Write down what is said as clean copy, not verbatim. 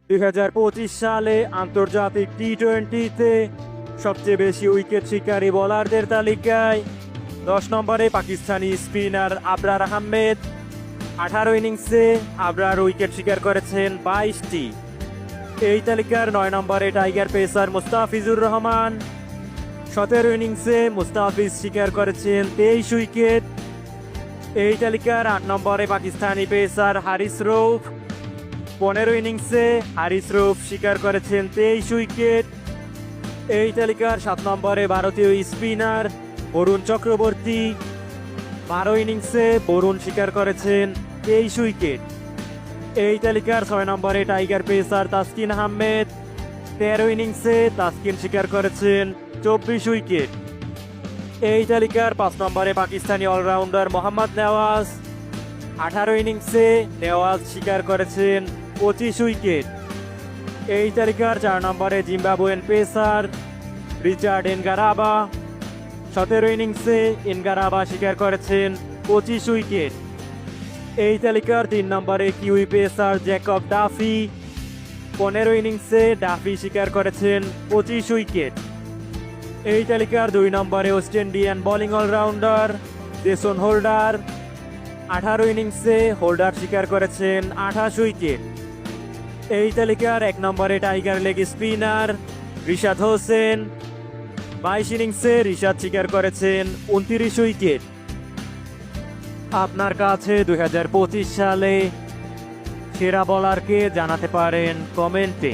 2025 সালে আন্তর্জাতিক টি-20তে সবচেয়ে বেশি উইকেট শিকারী বোলারদের তালিকায় 10 নম্বরে পাকিস্তানি স্পিনার আবরার আহমেদ। 18 ইনিংসে আবরার উইকেট শিকার করেছেন 22টি। এই তালিকার 9 নম্বরে টাইগার পেসার মুস্তাফিজুর রহমান। 17 ইনিংসে মুস্তাফিজ শিকার করেছেন 23 উইকেট। এই তালিকার 8 নম্বরে পাকিস্তানি পেসার হারিস রৌফ। 15 ইনিংসে হারিস রৌফ শিকার করেছেন 23 উইকেট। এই তালিকার 7 নম্বরে ভারতীয় স্পিনার বরুণ চক্রবর্তী। 12 ইনিংসে বরুণ শিকার করেছেন 23 উইকেট। এই তালিকার 6 নম্বরে টাইগার পেসার তাসকিন আহমেদ। 13 ইনিংসে তাসকিন শিকার করেছেন 24 উইকেট। এই তালিকার 5 নম্বরে পাকিস্তানি অলরাউন্ডার মোহাম্মদ নেওয়াজ। 18 ইনিংসে নেওয়াজ শিকার করেছেন 25 উইকেট। এই তালিকার 4 নম্বরে জিম্বাবুয়েন পেসার রিচার্ড এনগারাবা। 17 ইনিংসে এনগারাবা শিকার করেছেন 25 উইকেট। এই তালিকার 3 নম্বরে কিউই পেসার জ্যাকব ডাফি। 15 ইনিংসে ডাফি শিকার করেছেন 25 উইকেট। এই তালিকার 2 নম্বরে West Indian bowling allrounder Jason Holder. 18 ইনিংসে হোল্ডার শিকার করেছেন 28 উইকেট। এই তালিকার 1 নম্বরে tiger leg spinner Rishad Hossain. 22 ইনিংসে রিশাদ শিকার করেছেন 29 উইকেট। আপনার কাছে 2025 সালে সেরা বোলারকে জানাতে পারেন কমেন্টে।